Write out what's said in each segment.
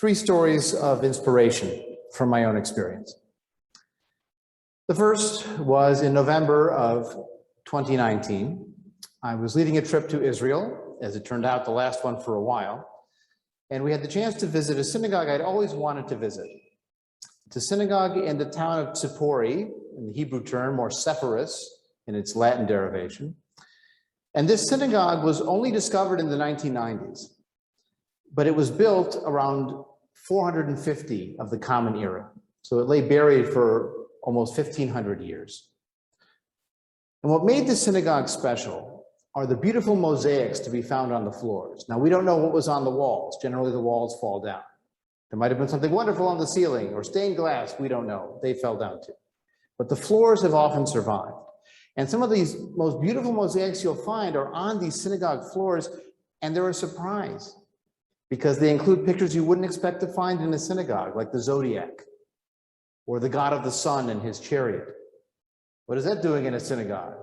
Three stories of inspiration from my own experience. The first was in November of 2019. I was leading a trip to Israel, as it turned out, the last one for a while, and we had the chance to visit a synagogue I'd always wanted to visit. It's a synagogue in the town of Tzipori, in the Hebrew term, or Sepphoris in its Latin derivation. And this synagogue was only discovered in the 1990s, but it was built around 450 of the Common Era. So it lay buried for almost 1,500 years. And what made the synagogue special are the beautiful mosaics to be found on the floors. Now, we don't know what was on the walls. Generally, the walls fall down. There might have been something wonderful on the ceiling or stained glass. We don't know. They fell down too. But the floors have often survived. And some of these most beautiful mosaics you'll find are on these synagogue floors, and they're a surprise because they include pictures you wouldn't expect to find in a synagogue, like the zodiac or the god of the sun and his chariot. What is that doing in a synagogue?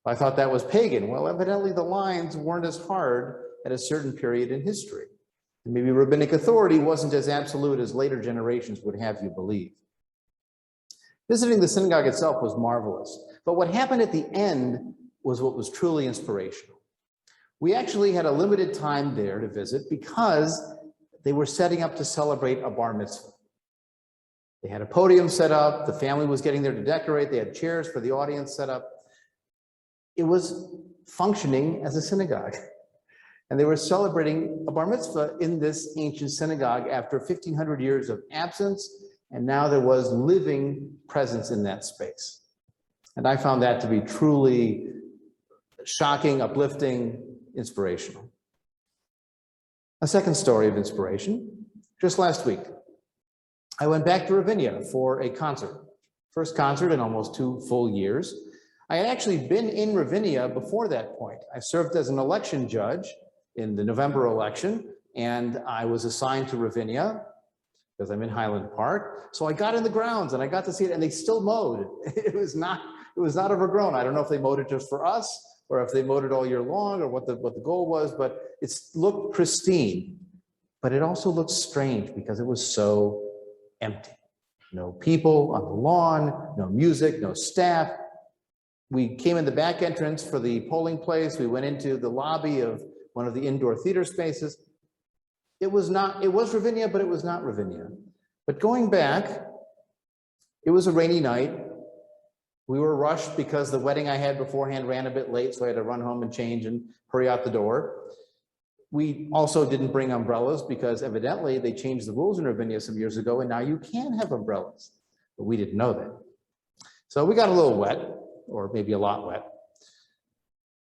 I thought that was pagan. Well, evidently the lines weren't as hard at a certain period in history. And maybe rabbinic authority wasn't as absolute as later generations would have you believe. Visiting the synagogue itself was marvelous, but what happened at the end was what was truly inspirational. We actually had a limited time there to visit because they were setting up to celebrate a bar mitzvah. They had a podium set up, the family was getting there to decorate, they had chairs for the audience set up. It was functioning as a synagogue. And they were celebrating a bar mitzvah in this ancient synagogue after 1,500 years of absence, and now there was living presence in that space. And I found that to be truly shocking, uplifting, inspirational. A second story of inspiration, just last week, I went back to Ravinia for a concert. First concert in almost 2 full years. I had actually been in Ravinia before that point. I served as an election judge in the November election, and I was assigned to Ravinia because I'm in Highland Park. So I got in the grounds and I got to see it, and they still mowed. It was not overgrown. I don't know if they mowed it just for us or if they mowed it all year long or what the goal was, but it looked pristine. But it also looked strange because it was so empty. No people on the lawn, no music, no staff. We came in the back entrance for the polling place. We went into the lobby of one of the indoor theater spaces. It was Ravinia, but it was not Ravinia. But going back, it was a rainy night. We were rushed because the wedding I had beforehand ran a bit late, so I had to run home and change and hurry out the door. We also didn't bring umbrellas because evidently they changed the rules in Ravinia some years ago, and now you can have umbrellas, but we didn't know that. So we got a little wet, or maybe a lot wet.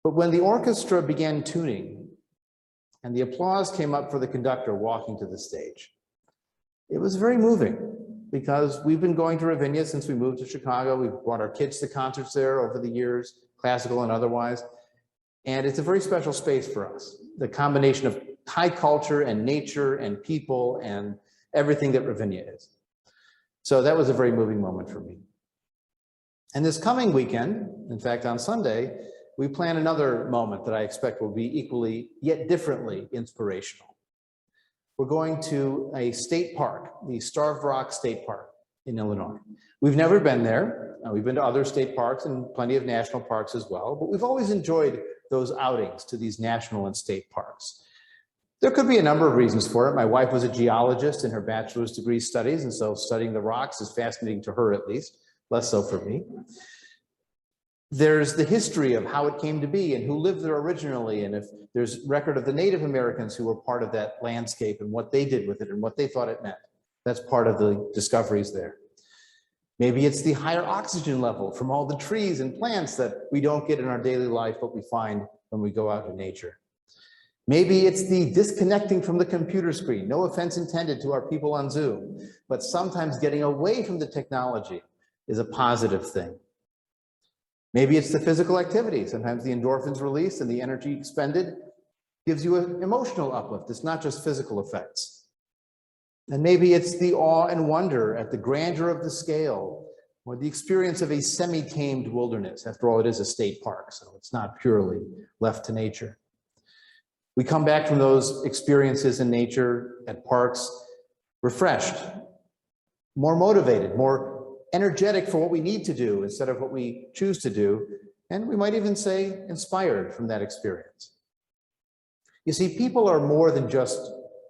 But when the orchestra began tuning and the applause came up for the conductor walking to the stage, it was very moving because we've been going to Ravinia since we moved to Chicago. We've brought our kids to concerts there over the years, classical and otherwise. And it's a very special space for us. The combination of high culture and nature and people and everything that Ravinia is. So that was a very moving moment for me. And this coming weekend, in fact, on Sunday, we plan another moment that I expect will be equally, yet differently, inspirational. We're going to a state park, the Starved Rock State Park in Illinois. We've never been there. We've been to other state parks and plenty of national parks as well, but we've always enjoyed those outings to these national and state parks. There could be a number of reasons for it. My wife was a geologist in her bachelor's degree studies, and so studying the rocks is fascinating to her at least, less so for me. There's the history of how it came to be and who lived there originally, and if there's record of the Native Americans who were part of that landscape and what they did with it and what they thought it meant. That's part of the discoveries there. Maybe it's the higher oxygen level from all the trees and plants that we don't get in our daily life, but we find when we go out in nature. Maybe it's the disconnecting from the computer screen. No offense intended to our people on Zoom, but sometimes getting away from the technology is a positive thing. Maybe it's the physical activity. Sometimes the endorphins released and the energy expended gives you an emotional uplift. It's not just physical effects. And maybe it's the awe and wonder at the grandeur of the scale or the experience of a semi-tamed wilderness. After all, it is a state park, so it's not purely left to nature. We come back from those experiences in nature at parks refreshed, more motivated, more energetic for what we need to do instead of what we choose to do, and we might even say inspired from that experience. You see, people are more than just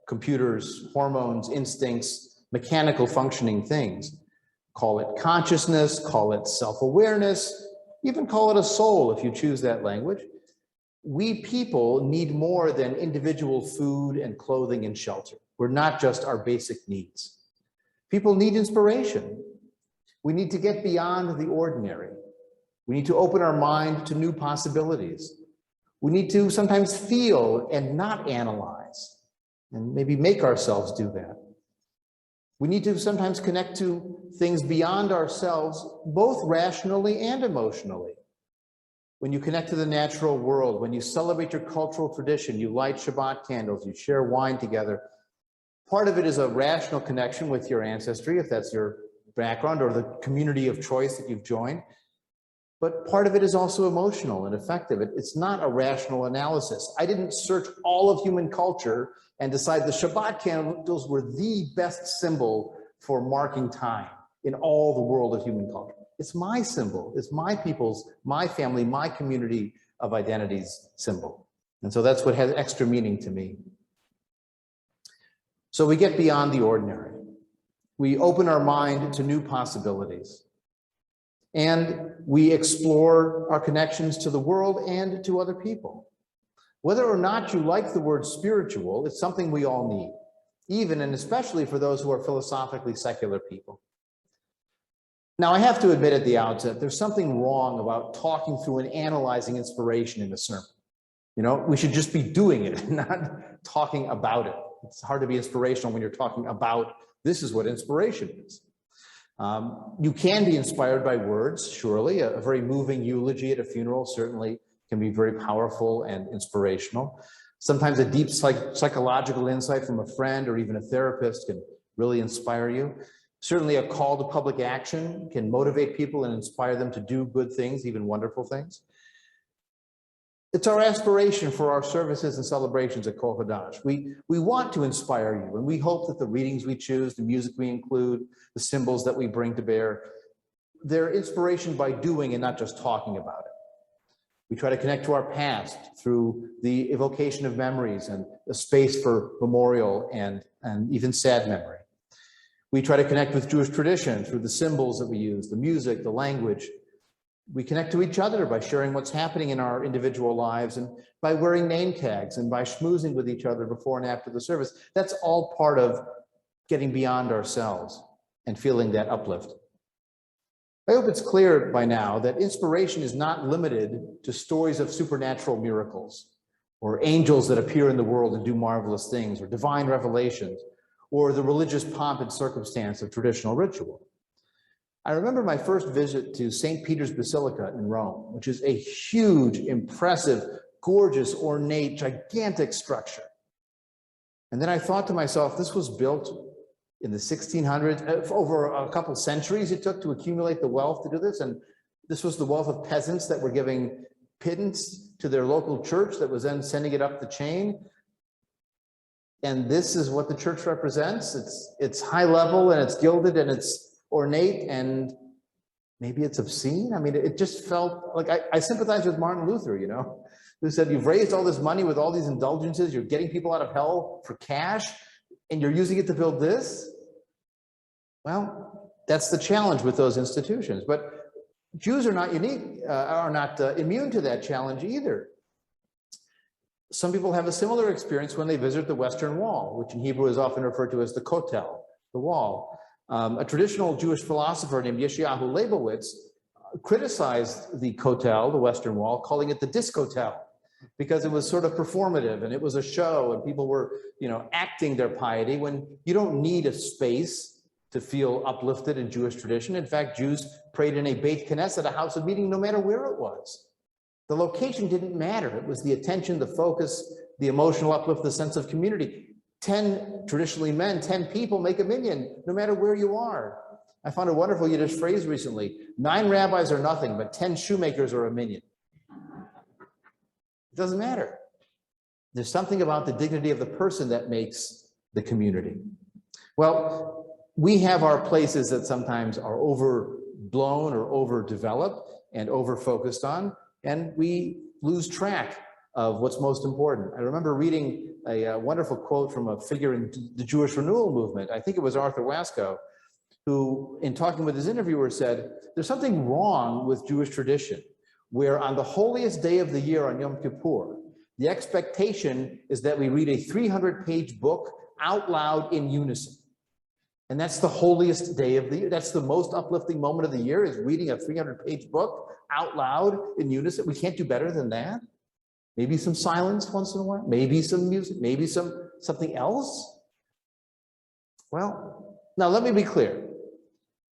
computers, hormones, instincts, mechanical functioning things. Call it consciousness, call it self-awareness, even call it a soul if you choose that language. We people need more than individual food and clothing and shelter. We're not just our basic needs. People need inspiration. We need to get beyond the ordinary. We need to open our mind to new possibilities. We need to sometimes feel and not analyze, and maybe make ourselves do that. We need to sometimes connect to things beyond ourselves, both rationally and emotionally. When you connect to the natural world, when you celebrate your cultural tradition, you light Shabbat candles, you share wine together. Part of it is a rational connection with your ancestry, if that's your background, or the community of choice that you've joined. But part of it is also emotional and affective. It's not a rational analysis. I didn't search all of human culture and decide the Shabbat candles were the best symbol for marking time in all the world of human culture. It's my symbol. It's my people's, my family, my community of identity's symbol. And so that's what has extra meaning to me. So we get beyond the ordinary. We open our mind to new possibilities. And we explore our connections to the world and to other people. Whether or not you like the word spiritual, it's something we all need, even and especially for those who are philosophically secular people. Now, I have to admit at the outset, there's something wrong about talking through and analyzing inspiration in a sermon. You know, we should just be doing it, not talking about it. It's hard to be inspirational when you're talking about this is what inspiration is. You can be inspired by words, surely. A very moving eulogy at a funeral certainly can be very powerful and inspirational. Sometimes a deep psychological insight from a friend or even a therapist can really inspire you. Certainly a call to public action can motivate people and inspire them to do good things, even wonderful things. It's our aspiration for our services and celebrations at Kol Hadash. We want to inspire you, and we hope that the readings we choose, the music we include, the symbols that we bring to bear, they're inspiration by doing and not just talking about it. We try to connect to our past through the evocation of memories and a space for memorial and even sad memory. We try to connect with Jewish tradition through the symbols that we use, the music, the language. We connect to each other by sharing what's happening in our individual lives and by wearing name tags and by schmoozing with each other before and after the service. That's all part of getting beyond ourselves and feeling that uplift. I hope it's clear by now that inspiration is not limited to stories of supernatural miracles or angels that appear in the world and do marvelous things or divine revelations or the religious pomp and circumstance of traditional ritual. I remember my first visit to St. Peter's Basilica in Rome, which is a huge, impressive, gorgeous, ornate, gigantic structure. And then I thought to myself, this was built in the 1600s, over a couple centuries it took to accumulate the wealth to do this. And this was the wealth of peasants that were giving pittance to their local church that was then sending it up the chain. And this is what the church represents. It's high level and it's gilded and it's ornate and maybe it's obscene. I mean, it just felt like I sympathize with Martin Luther, you know, who said, you've raised all this money with all these indulgences, you're getting people out of hell for cash, and you're using it to build this? Well, that's the challenge with those institutions. But Jews are not unique, are not immune to that challenge either. Some people have a similar experience when they visit the Western Wall, which in Hebrew is often referred to as the Kotel, the wall. A traditional Jewish philosopher named Yeshayahu Leibowitz criticized the Kotel, the Western Wall, calling it the discotel, because it was sort of performative and it was a show and people were, you know, acting their piety when you don't need a space to feel uplifted in Jewish tradition. In fact, Jews prayed in a Beit Knesset, a house of meeting, no matter where it was. The location didn't matter. It was the attention, the focus, the emotional uplift, the sense of community. 10 traditionally men, 10 people make a minyan, no matter where you are. I found a wonderful Yiddish phrase recently. 9 rabbis are nothing, but 10 shoemakers are a minyan. It doesn't matter. There's something about the dignity of the person that makes the community. Well, we have our places that sometimes are overblown or overdeveloped and over-focused on, and we lose track of what's most important. I remember reading a wonderful quote from a figure in the Jewish renewal movement. I think it was Arthur Wasco, who, in talking with his interviewer, said, there's something wrong with Jewish tradition, where on the holiest day of the year, on Yom Kippur, the expectation is that we read a 300-page book out loud in unison. And that's the holiest day of the year. That's the most uplifting moment of the year, is reading a 300-page book out loud in unison. We can't do better than that. Maybe some silence once in a while, maybe some music, maybe something else. Well, now let me be clear.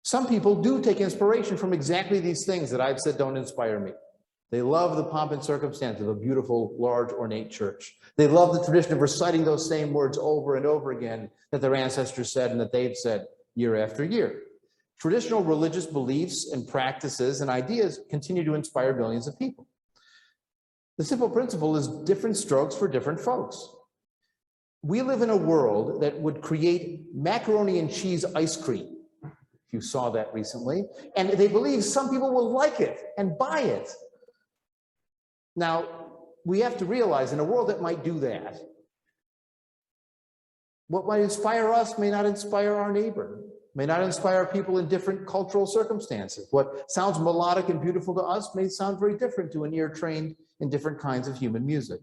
Some people do take inspiration from exactly these things that I've said don't inspire me. They love the pomp and circumstance of a beautiful, large, ornate church. They love the tradition of reciting those same words over and over again that their ancestors said and that they've said year after year. Traditional religious beliefs and practices and ideas continue to inspire millions of people. The simple principle is different strokes for different folks. We live in a world that would create macaroni and cheese ice cream, if you saw that recently, and they believe some people will like it and buy it. Now, we have to realize in a world that might do that, what might inspire us may not inspire our neighbor, may not inspire people in different cultural circumstances. What sounds melodic and beautiful to us may sound very different to an ear trained in different kinds of human music.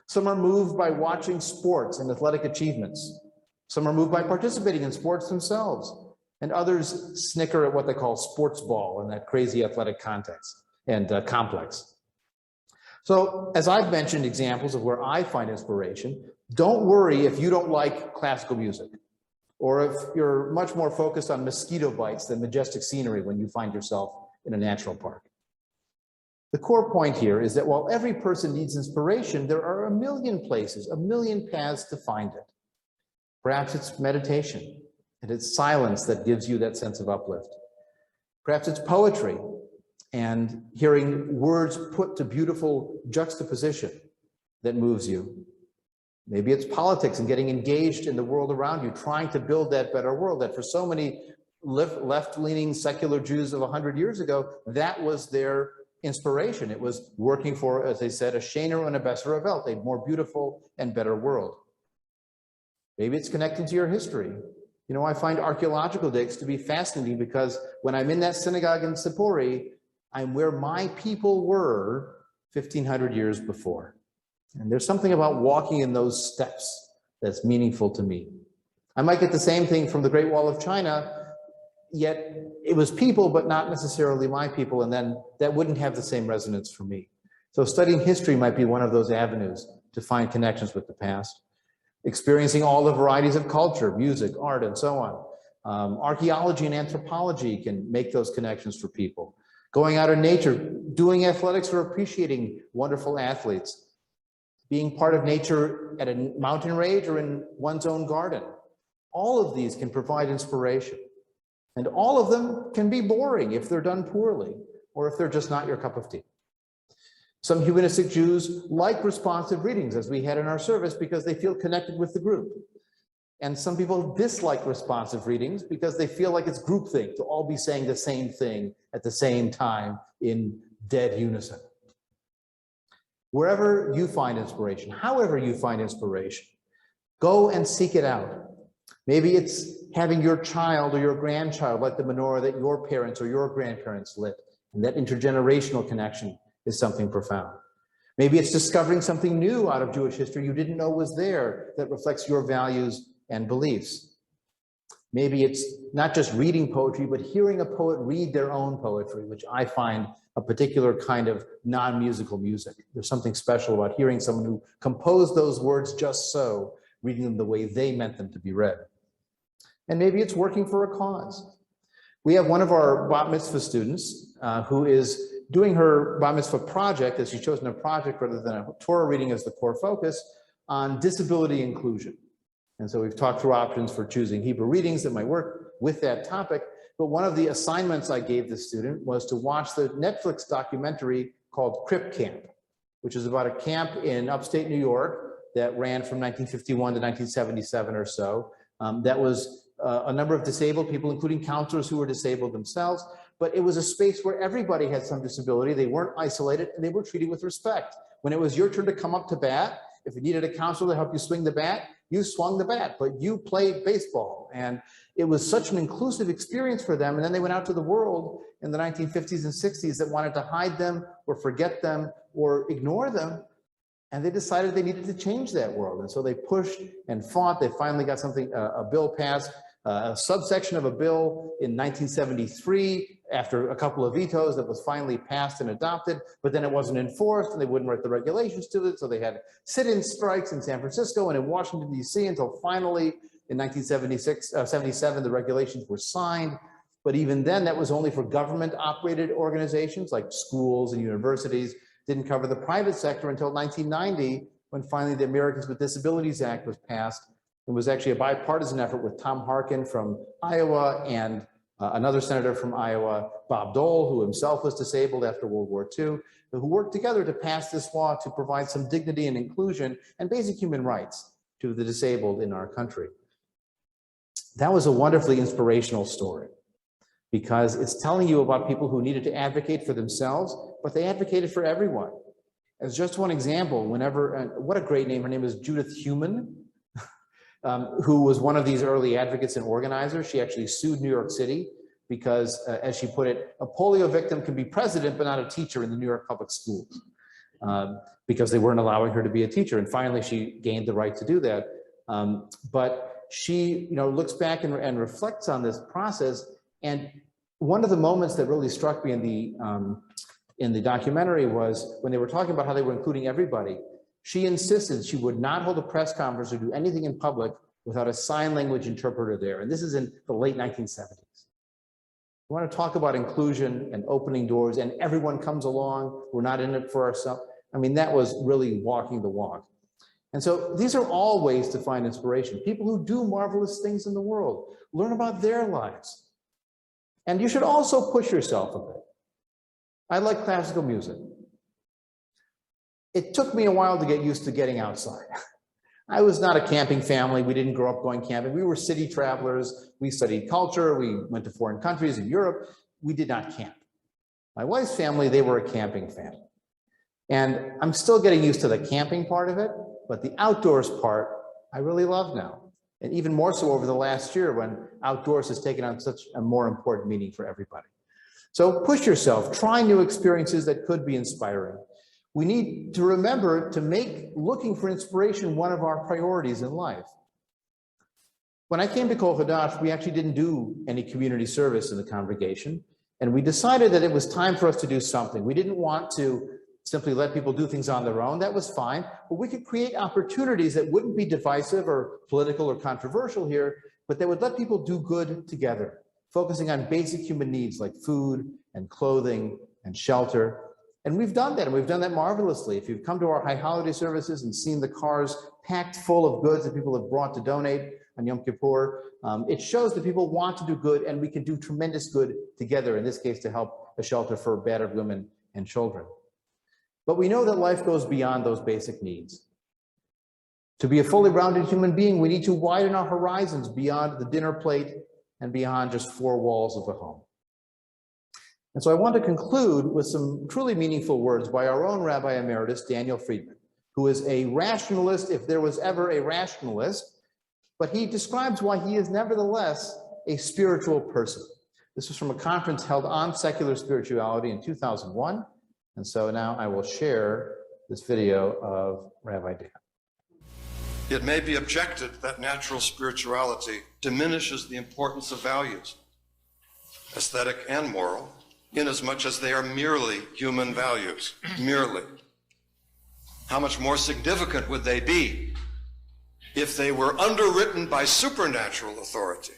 Some are moved by watching sports and athletic achievements. Some are moved by participating in sports themselves. And others snicker at what they call sports ball in that crazy athletic context and complex. So as I've mentioned examples of where I find inspiration, don't worry if you don't like classical music, or if you're much more focused on mosquito bites than majestic scenery when you find yourself in a natural park. The core point here is that while every person needs inspiration, there are a million places, a million paths to find it. Perhaps it's meditation, and it's silence that gives you that sense of uplift. Perhaps it's poetry, and hearing words put to beautiful juxtaposition that moves you. Maybe it's politics and getting engaged in the world around you, trying to build that better world that for so many left-leaning secular Jews of 100 years ago, that was their inspiration. It was working for, as they said, a shener and a besser Welt, a more beautiful and better world. Maybe it's connecting to your history. You know, I find archaeological digs to be fascinating because when I'm in that synagogue in Sippori, I'm where my people were 1,500 years before. And there's something about walking in those steps that's meaningful to me. I might get the same thing from the Great Wall of China, yet it was people, but not necessarily my people, and then that wouldn't have the same resonance for me. So studying history might be one of those avenues to find connections with the past. Experiencing all the varieties of culture, music, art, and so on. Archaeology and anthropology can make those connections for people. Going out in nature, doing athletics or appreciating wonderful athletes. Being part of nature at a mountain range or in one's own garden. All of these can provide inspiration. And all of them can be boring if they're done poorly or if they're just not your cup of tea. Some humanistic Jews like responsive readings, as we had in our service, because they feel connected with the group. And some people dislike responsive readings because they feel like it's groupthink to all be saying the same thing at the same time in dead unison. Wherever you find inspiration, however you find inspiration, go and seek it out. Maybe it's having your child or your grandchild light the menorah that your parents or your grandparents lit, and that intergenerational connection is something profound. Maybe it's discovering something new out of Jewish history you didn't know was there that reflects your values and beliefs. Maybe it's not just reading poetry, but hearing a poet read their own poetry, which I find a particular kind of non-musical music. There's something special about hearing someone who composed those words just so, reading them the way they meant them to be read. And maybe it's working for a cause. We have one of our bat mitzvah students who is doing her bat mitzvah project, as she's chosen a project rather than a Torah reading as the core focus, on disability inclusion. And so we've talked through options for choosing Hebrew readings that might work with that topic. But one of the assignments I gave the student was to watch the Netflix documentary called Crip Camp, which is about a camp in upstate New York that ran from 1951 to 1977 or so, That was a number of disabled people, including counselors who were disabled themselves. But it was a space where everybody had some disability. They weren't isolated, and they were treated with respect. When it was your turn to come up to bat, if you needed a counselor to help you swing the bat, you swung the bat, but you played baseball. And it was such an inclusive experience for them. And then they went out to the world in the 1950s and 60s that wanted to hide them or forget them or ignore them. And they decided they needed to change that world. And so they pushed and fought. They finally got something, a bill passed, a subsection of a bill in 1973 after a couple of vetoes that was finally passed and adopted, but then it wasn't enforced and they wouldn't write the regulations to it. So they had sit-in strikes in San Francisco and in Washington, D.C. until finally in 1977, the regulations were signed. But even then, that was only for government-operated organizations like schools and universities. Didn't cover the private sector until 1990, when finally the Americans with Disabilities Act was passed. It was actually a bipartisan effort with Tom Harkin from Iowa and another senator from Iowa, Bob Dole, who himself was disabled after World War II, who worked together to pass this law to provide some dignity and inclusion and basic human rights to the disabled in our country. That was a wonderfully inspirational story, because it's telling you about people who needed to advocate for themselves, but they advocated for everyone. As just one example, what a great name, her name is Judith Heumann, who was one of these early advocates and organizers. She actually sued New York City because, as she put it, a polio victim can be president, but not a teacher in the New York public schools, because they weren't allowing her to be a teacher. And finally, she gained the right to do that. But she, looks back and reflects on this process. And one of the moments that really struck me in the documentary was when they were talking about how they were including everybody. She insisted she would not hold a press conference or do anything in public without a sign language interpreter there. And this is in the late 1970s. We want to talk about inclusion and opening doors, and everyone comes along. We're not in it for ourselves. I mean, that was really walking the walk. And so these are all ways to find inspiration. People who do marvelous things in the world, learn about their lives. And you should also push yourself a bit. I like classical music. It took me a while to get used to getting outside. I was not a camping family. We didn't grow up going camping. We were city travelers. We studied culture. We went to foreign countries in Europe. We did not camp. My wife's family, they were a camping family. And I'm still getting used to the camping part of it, but the outdoors part, I really love now. And even more so over the last year when outdoors has taken on such a more important meaning for everybody. So push yourself, try new experiences that could be inspiring. We need to remember to make looking for inspiration one of our priorities in life. When I came to Kol Hadash, we actually didn't do any community service in the congregation, and we decided that it was time for us to do something. We didn't want to simply let people do things on their own. That was fine, but we could create opportunities that wouldn't be divisive or political or controversial here, but that would let people do good together, focusing on basic human needs like food and clothing and shelter. And we've done that, and we've done that marvelously. If you've come to our high holiday services and seen the cars packed full of goods that people have brought to donate on Yom Kippur, it shows that people want to do good, and we can do tremendous good together, in this case to help a shelter for battered women and children. But we know that life goes beyond those basic needs. To be a fully rounded human being, we need to widen our horizons beyond the dinner plate and beyond just four walls of the home. And so I want to conclude with some truly meaningful words by our own Rabbi Emeritus, Daniel Friedman, who is a rationalist, if there was ever a rationalist, but he describes why he is nevertheless a spiritual person. This was from a conference held on secular spirituality in 2001. And so now I will share this video of Rabbi Dan. It may be objected that natural spirituality diminishes the importance of values, aesthetic and moral, inasmuch as they are merely human values, merely. How much more significant would they be if they were underwritten by supernatural authority?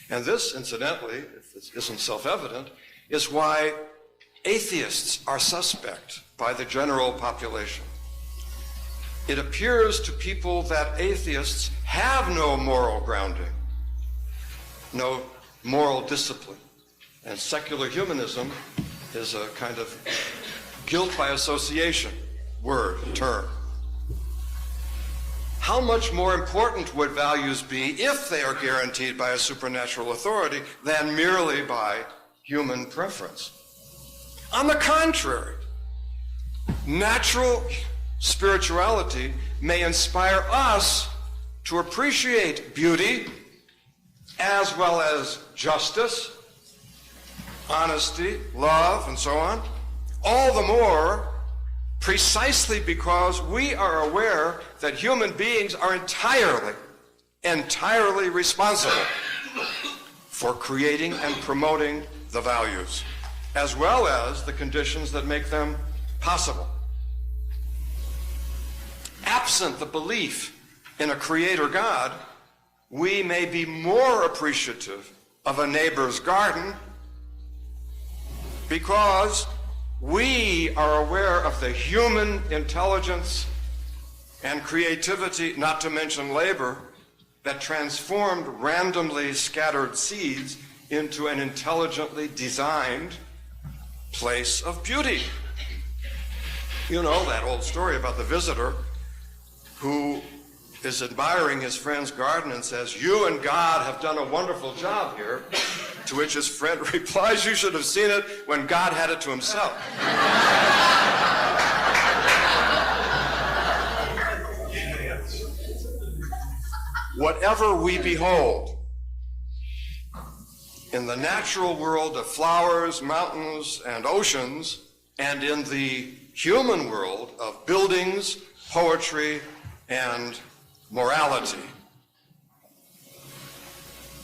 And this, incidentally, if this isn't self-evident, is why atheists are suspect by the general population. It appears to people that atheists have no moral grounding, no moral discipline. And secular humanism is a kind of guilt by association word, term. how much more important would values be if they are guaranteed by a supernatural authority than merely by human preference? On the contrary, natural spirituality may inspire us to appreciate beauty as well as justice, honesty, love, and so on, all the more precisely because we are aware that human beings are entirely responsible for creating and promoting the values, as well as the conditions that make them possible. Absent the belief in a creator God, we may be more appreciative of a neighbor's garden because we are aware of the human intelligence and creativity, not to mention labor, that transformed randomly scattered seeds into an intelligently designed place of beauty. You know that old story about the visitor who is admiring his friend's garden and says, "You and God have done a wonderful job here." To which his friend replies, "You should have seen it when God had it to himself." Whatever we behold in the natural world of flowers, mountains, and oceans, and in the human world of buildings, poetry, and morality,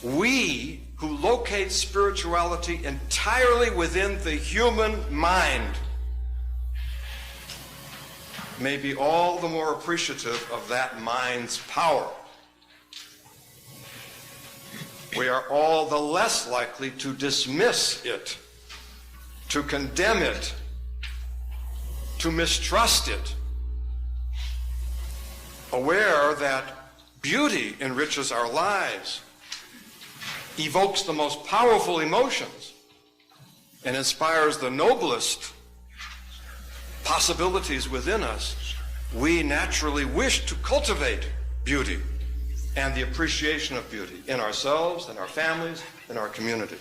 we who locate spirituality entirely within the human mind may be all the more appreciative of that mind's power. We are all the less likely to dismiss it, to condemn it, to mistrust it, aware that beauty enriches our lives, evokes the most powerful emotions, and inspires the noblest possibilities within us. We naturally wish to cultivate beauty and the appreciation of beauty in ourselves, in our families, in our community.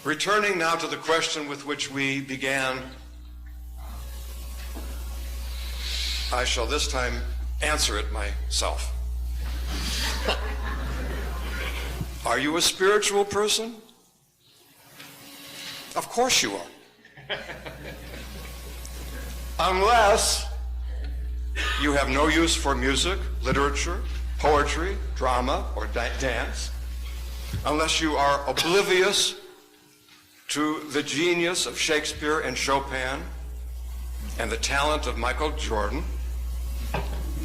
Returning now to the question with which we began, I shall this time answer it myself. Are you a spiritual person? Of course you are. Unless you have no use for music, literature, poetry, drama, or dance. Unless you are oblivious to the genius of Shakespeare and Chopin and the talent of Michael Jordan.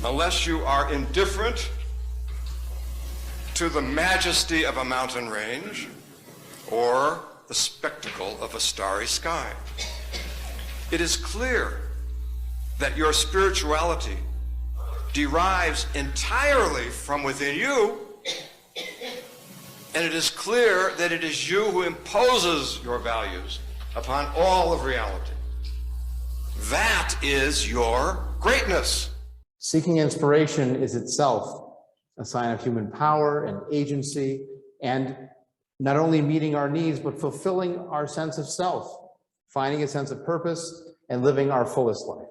Unless you are indifferent to the majesty of a mountain range or the spectacle of a starry sky. It is clear that your spirituality derives entirely from within you, and it is clear that it is you who imposes your values upon all of reality. That is your greatness. Seeking inspiration is itself a sign of human power and agency, and not only meeting our needs, but fulfilling our sense of self, finding a sense of purpose, and living our fullest life.